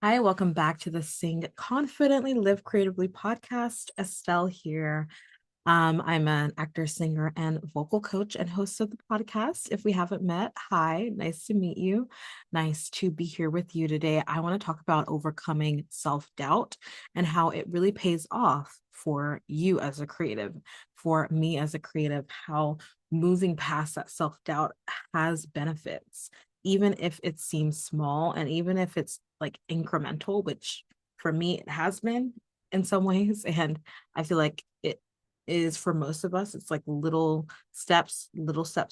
Hi, welcome back to the Sing Confidently Live Creatively podcast. Estelle here. I'm an actor, singer, and vocal coach and host of the podcast. If we haven't met, hi, nice to meet you. Nice to be here with you today. I want to talk about overcoming self doubt and how it really pays off for you as a creative, for me as a creative, how moving past that self doubt has benefits, even if it seems small and even if it's like incremental, which for me it has been in some ways. And I feel like it is for most of us, it's like little steps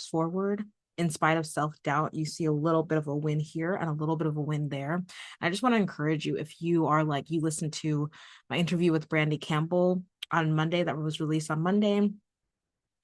forward. In spite of self-doubt, you see a little bit of a win here and a little bit of a win there. I just want to encourage you, if you are like, you listened to my interview with Brandy Campbell on Monday, that was released on Monday.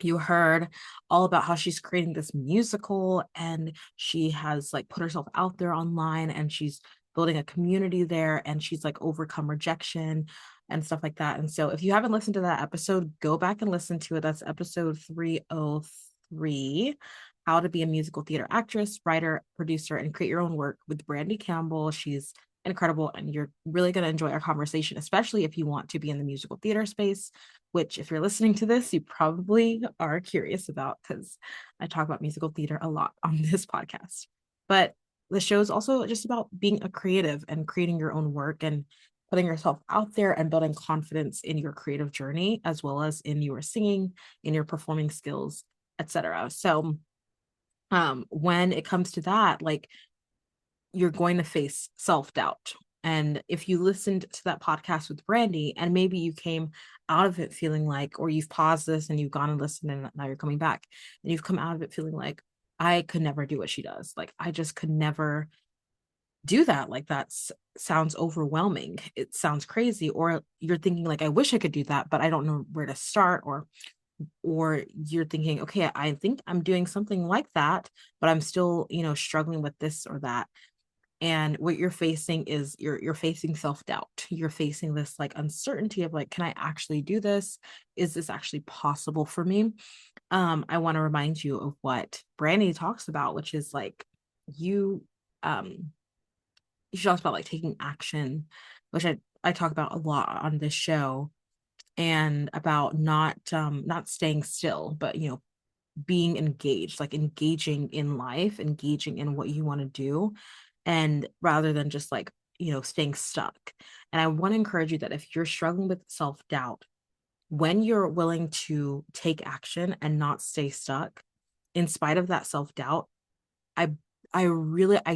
You heard all about how she's creating this musical and she has like put herself out there online and she's building a community there and she's like overcome rejection and stuff like that. And so if you haven't listened to that episode, go back and listen to it. That's episode 303, How to Be a Musical Theater Actress, Writer, Producer, and Create Your Own Work with Brandy Campbell. She's incredible and you're really going to enjoy our conversation, especially if you want to be in the musical theater space, which if you're listening to this, you probably are curious about because I talk about musical theater a lot on this podcast. But the show is also just about being a creative and creating your own work and putting yourself out there and building confidence in your creative journey, as well as in your singing, in your performing skills, etc. So when it comes to that, like you're going to face self-doubt. And if you listened to that podcast with Brandy and maybe you came out of it feeling like, or you've paused this and you've gone and listened and now you're coming back and you've come out of it feeling like, I could never do what she does. Like, I just could never do that. Like, sounds overwhelming. It sounds crazy. Or you're thinking like, I wish I could do that, but I don't know where to start. Or you're thinking, okay, I think I'm doing something like that, but I'm still, struggling with this or that. And what you're facing is you're facing self-doubt. You're facing this like uncertainty of like, can I actually do this? Is this actually possible for me? I want to remind you of what Brandy talks about, which is like you um she talks about like taking action, which I talk about a lot on this show, and about not staying still, but being engaged, like engaging in life, engaging in what you want to do, and rather than just like, staying stuck. And I want to encourage you that if you're struggling with self doubt, when you're willing to take action and not stay stuck, in spite of that self doubt, I I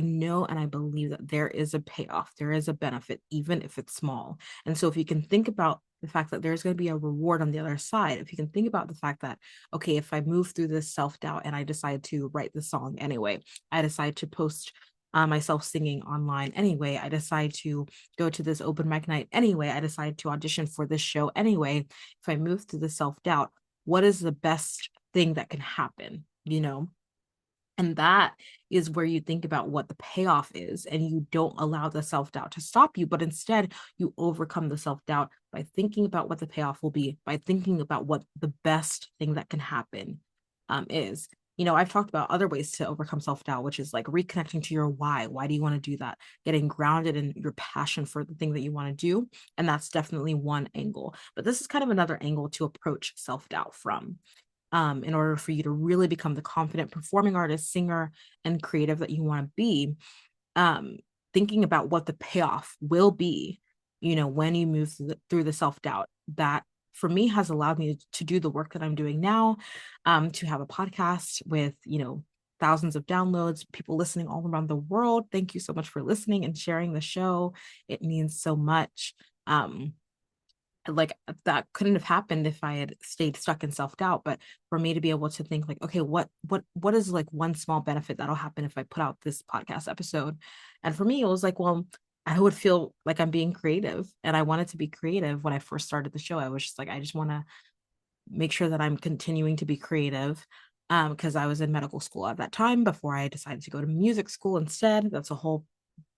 know and I believe that there is a payoff. There is a benefit, even if it's small. And so if you can think about the fact that there's going to be a reward on the other side, if you can think about the fact that, okay, if I move through this self-doubt and I decide to write the song anyway, I decide to post myself singing online anyway, I decide to go to this open mic night anyway, I decide to audition for this show anyway, if I move through the self-doubt, what is the best thing that can happen? And that is where you think about what the payoff is, and you don't allow the self doubt to stop you, but instead you overcome the self doubt by thinking about what the payoff will be, by thinking about what the best thing that can happen is. I've talked about other ways to overcome self doubt, which is like reconnecting to your why. Why do you want to do that? Getting grounded in your passion for the thing that you want to do. And that's definitely one angle. But this is kind of another angle to approach self doubt from, in order for you to really become the confident performing artist, singer, and creative that you want to be. um, Thinking about what the payoff will be, when you move through the self-doubt, that for me has allowed me to do the work that I'm doing now, to have a podcast with, thousands of downloads, people listening all around the world. Thank you so much for listening and sharing the show. It means so much. Like, that couldn't have happened if I had stayed stuck in self-doubt, but for me to be able to think like, okay, what is like one small benefit that'll happen if I put out this podcast episode? And for me it was like, well, I would feel like I'm being creative, and I wanted to be creative. When I first started the show, I was just like, I just want to make sure that I'm continuing to be creative, because I was in medical school at that time before I decided to go to music school instead. That's a whole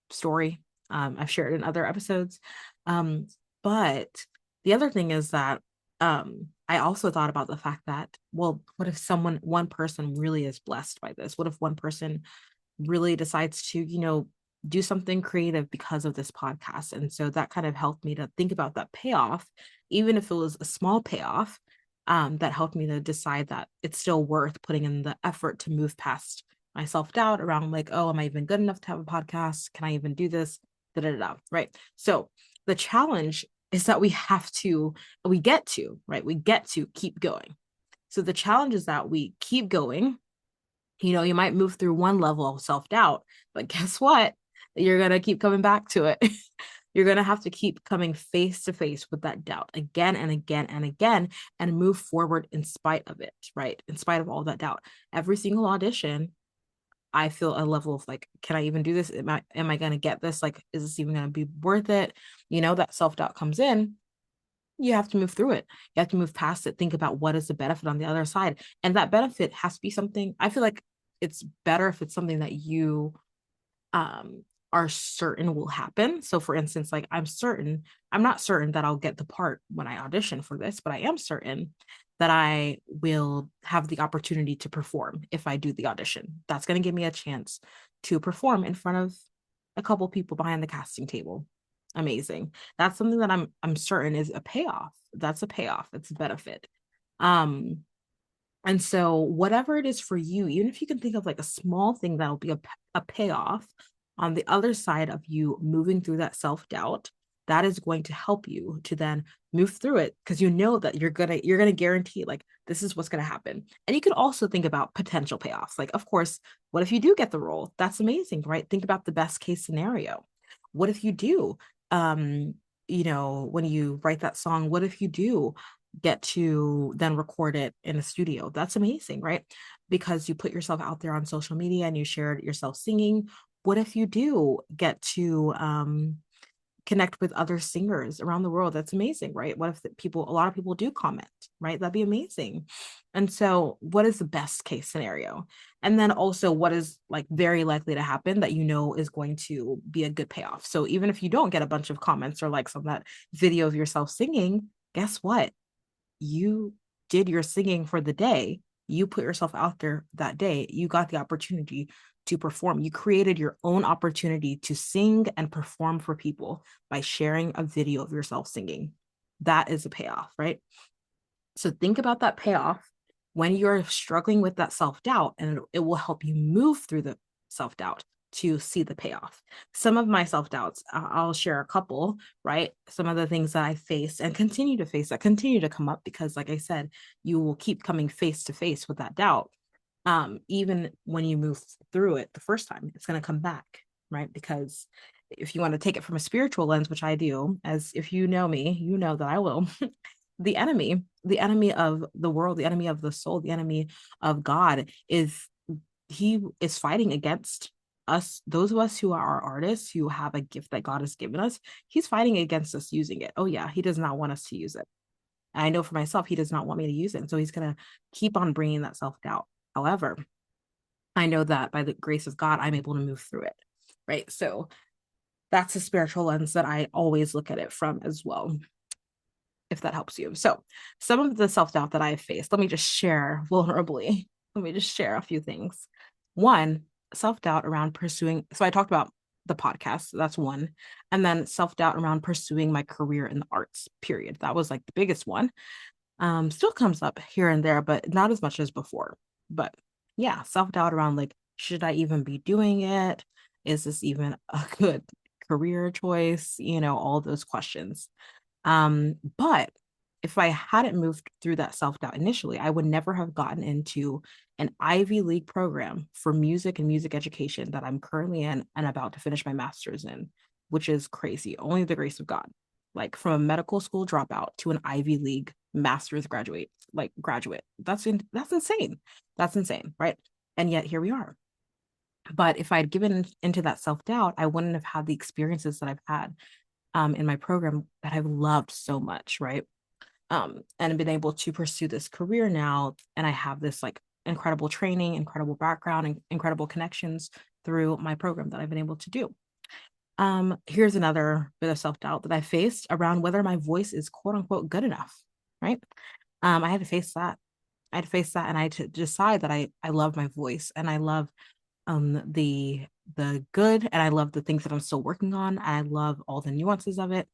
story, I've shared in other episodes. Um, but the other thing is that, I also thought about the fact that, well, what if one person really is blessed by this? What if one person really decides to, do something creative because of this podcast. And so that kind of helped me to think about that payoff, even if it was a small payoff. That helped me to decide that it's still worth putting in the effort to move past my self-doubt around like, oh, am I even good enough to have a podcast? Can I even do this? Da, da, da, da, right? So the challenge is that we get to, right? We get to keep going. So the challenge is that we keep going. You might move through one level of self-doubt, but guess what? You're going to keep coming back to it. You're going to have to keep coming face to face with that doubt again and again and again and move forward in spite of it, right? In spite of all that doubt. Every single audition, I feel a level of like, can I even do this? Am I going to get this? Like, is this even going to be worth it? That self-doubt comes in. You have to move through it. You have to move past it. Think about what is the benefit on the other side. And that benefit has to be something, I feel like it's better if it's something that you um are certain will happen. So for instance, like I'm not certain that I'll get the part when I audition for this, but I am certain that I will have the opportunity to perform if I do the audition. That's going to give me a chance to perform in front of a couple people behind the casting table. Amazing. That's something that I'm certain is a payoff. That's a payoff. It's a benefit. Um and so, whatever it is for you, even if you can think of like a small thing that'll be a payoff on the other side of you moving through that self doubt, that is going to help you to then move through it because you know that you're gonna guarantee like this is what's gonna happen. And you could also think about potential payoffs. Like, of course, what if you do get the role? That's amazing, right? Think about the best case scenario. What if you do? Um, when you write that song, what if you do get to then record it in a studio? That's amazing, right? Because you put yourself out there on social media and you shared yourself singing. What if you do get to connect with other singers around the world? That's amazing, right? What if a lot of people do comment, right? That'd be amazing. And so, what is the best case scenario? And then also, what is like very likely to happen that is going to be a good payoff? So, even if you don't get a bunch of comments or likes on that video of yourself singing, guess what? You did your singing for the day. You put yourself out there that day. You got the opportunity to perform. You created your own opportunity to sing and perform for people by sharing a video of yourself singing. That is a payoff, right? So think about that payoff when you're struggling with that self-doubt, and it will help you move through the self-doubt to see the payoff. Some of my self-doubts, I'll share a couple, right? Some of the things that I faced and continue to face that continue to come up because, like I said, you will keep coming face to face with that doubt. Even when you move through it the first time, it's going to come back, right? Because if you want to take it from a spiritual lens, which I do, as if you know me, you know that I will, the enemy of the world, the enemy of the soul, the enemy of God he is fighting against us, those of us who are artists, who have a gift that God has given us. He's fighting against us using it. Oh yeah, he does not want us to use it. And I know for myself, he does not want me to use it. And so he's going to keep on bringing that self-doubt. However, I know that by the grace of God, I'm able to move through it. Right. So that's a spiritual lens that I always look at it from as well, if that helps you. So some of the self-doubt that I have faced, let me just share vulnerably. Let me just share a few things. One, self-doubt around pursuing. So I talked about the podcast. So that's one. And then self-doubt around pursuing my career in the arts, period. That was like the biggest one. Still comes up here and there, but not as much as before. But yeah, self-doubt around like, should I even be doing it? Is this even a good career choice? All those questions. But if I hadn't moved through that self-doubt initially, I would never have gotten into an Ivy League program for music and music education that I'm currently in and about to finish my master's in, which is crazy. Only the grace of God. Like from a medical school dropout to an Ivy League master's graduate. That's insane. That's insane, right? And yet here we are. But if I'd given into that self-doubt, I wouldn't have had the experiences that I've had in my program that I've loved so much, right? And been able to pursue this career now. And I have this like incredible training, incredible background, and incredible connections through my program that I've been able to do. Here's another bit of self-doubt that I faced around whether my voice is quote unquote good enough, right? I had to face that. And I had to decide that I love my voice and I love the the good, and I love the things that I'm still working on. I love all the nuances of it.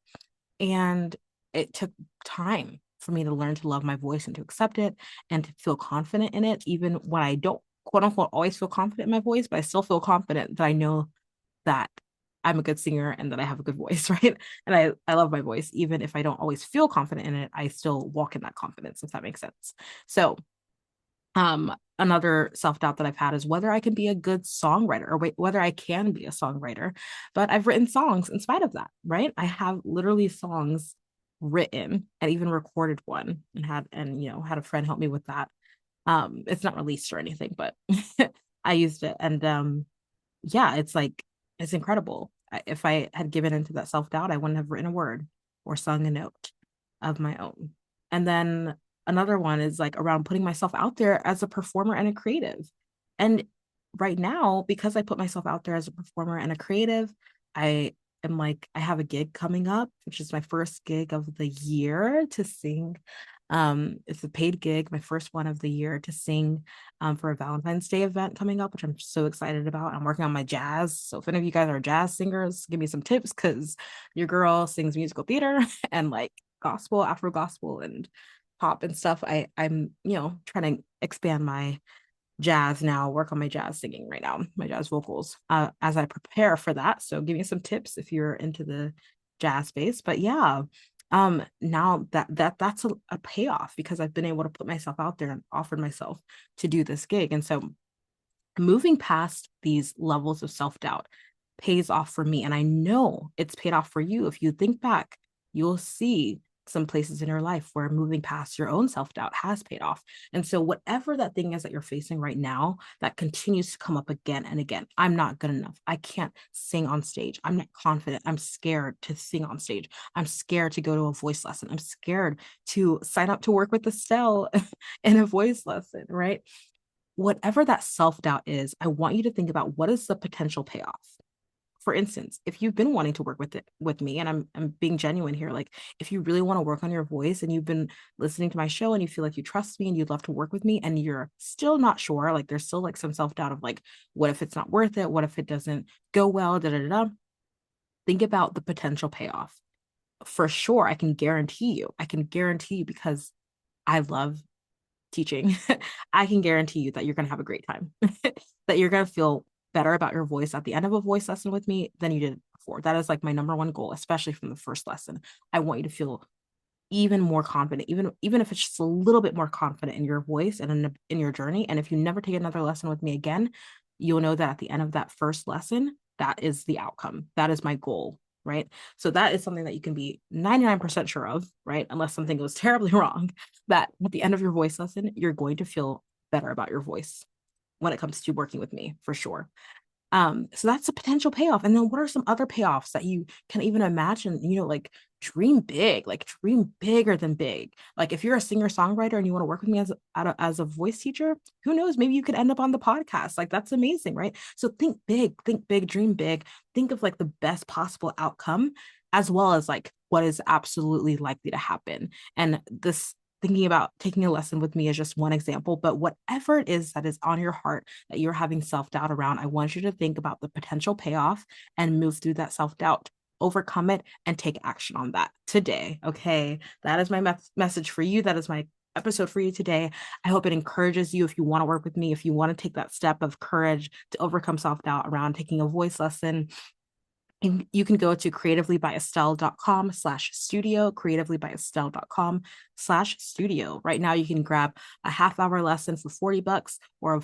And it took time for me to learn to love my voice and to accept it and to feel confident in it, even when I don't quote unquote always feel confident in my voice, but I still feel confident that I know that I'm a good singer and that I have a good voice, right? And I love my voice. Even if I don't always feel confident in it, I still walk in that confidence, if that makes sense. So another self-doubt that I've had is whether I can be a good songwriter or whether I can be a songwriter. But I've written songs in spite of that, right? I have literally songs written and even recorded one and had a friend help me with that. It's not released or anything, but I used it. And yeah, it's incredible. If I had given into that self-doubt, I wouldn't have written a word or sung a note of my own. And then another one is like around putting myself out there as a performer and a creative. And right now, because I put myself out there as a performer and a creative, I I have a gig coming up, which is my first gig of the year to sing. It's a paid gig, my first one of the year to sing for a Valentine's Day event coming up, which I'm so excited about. I'm working on my jazz. So if any of you guys are jazz singers, give me some tips because your girl sings musical theater and like gospel, Afro gospel, and pop and stuff. I'm trying to expand my jazz now, work on my jazz singing right now, my jazz vocals as I prepare for that. So give me some tips if you're into the jazz space. But yeah, now that's a payoff because I've been able to put myself out there and offered myself to do this gig. And so moving past these levels of self-doubt pays off for me. And I know it's paid off for you. If you think back, you'll see some places in your life where moving past your own self-doubt has paid off. And so whatever that thing is that you're facing right now that continues to come up again and again, I'm not good enough. I can't sing on stage. I'm not confident. I'm scared to sing on stage. I'm scared to go to a voice lesson. I'm scared to sign up to work with Estelle in a voice lesson, right? Whatever that self-doubt is, I want you to think about what is the potential payoff. For instance, if you've been wanting to work with me, and I'm being genuine here, like if you really want to work on your voice and you've been listening to my show and you feel like you trust me and you'd love to work with me and you're still not sure, like there's still like some self-doubt of like, what if it's not worth it? What if it doesn't go well? Da da da. Think about the potential payoff. For sure, I can guarantee you because I love teaching, I can guarantee you that you're going to have a great time, that you're going to feel better about your voice at the end of a voice lesson with me than you did before. That is like my number one goal, especially from the first lesson. I want you to feel even more confident, even if it's just a little bit more confident in your voice and in your journey. And if you never take another lesson with me again, you'll know that at the end of that first lesson, that is the outcome. That is my goal, right? So that is something that you can be 99% sure of, right? Unless something goes terribly wrong, that at the end of your voice lesson, you're going to feel better about your voice when it comes to working with me for sure. So that's a potential payoff. And then what are some other payoffs that you can even imagine, like dream bigger than big. Like if you're a singer-songwriter and you want to work with me as a voice teacher, who knows, maybe you could end up on the podcast. Like that's amazing, right? So think big, dream big, think of like the best possible outcome, as well as like what is absolutely likely to happen. And this thinking about taking a lesson with me is just one example, but whatever it is that is on your heart that you're having self-doubt around, I want you to think about the potential payoff and move through that self-doubt, overcome it, and take action on that today. Okay. That is my message for you. That is my episode for you today. I hope it encourages you if you want to work with me, if you want to take that step of courage to overcome self-doubt around taking a voice lesson. And you can go to creativelybyestelle.com/studio, creativelybyestelle.com/studio. Right now, you can grab a half-hour lesson for $40 or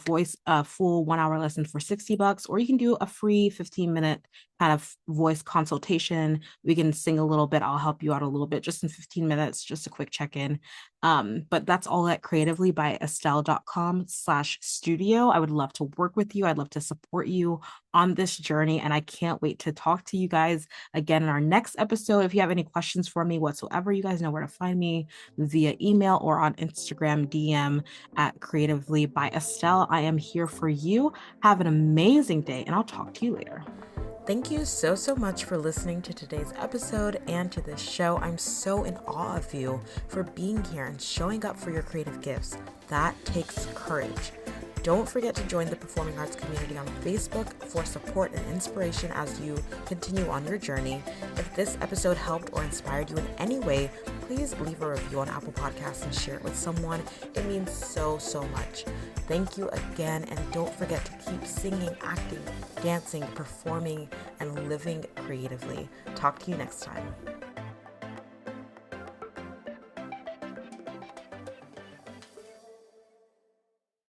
a full 1-hour lesson for $60, or you can do a free 15-minute kind of voice consultation. We can sing a little bit. I'll help you out a little bit just in 15 minutes, just a quick check-in. But that's all at creativelybyestelle.com/studio. I would love to work with you. I'd love to support you on this journey. And I can't wait to talk to you guys again in our next episode. If you have any questions for me whatsoever, you guys know where to find me via email or on Instagram DM at Creatively by Estelle. I am here for you. Have an amazing day, and I'll talk to you later. Thank you so much for listening to today's episode and to this show. I'm so in awe of you for being here and showing up for your creative gifts. That takes courage. Don't forget to join the performing arts community on Facebook for support and inspiration as you continue on your journey. If this episode helped or inspired you in any way, please leave a review on Apple Podcasts and share it with someone. It means so much. Thank you again, and don't forget to keep singing, acting, dancing, performing, and living creatively. Talk to you next time.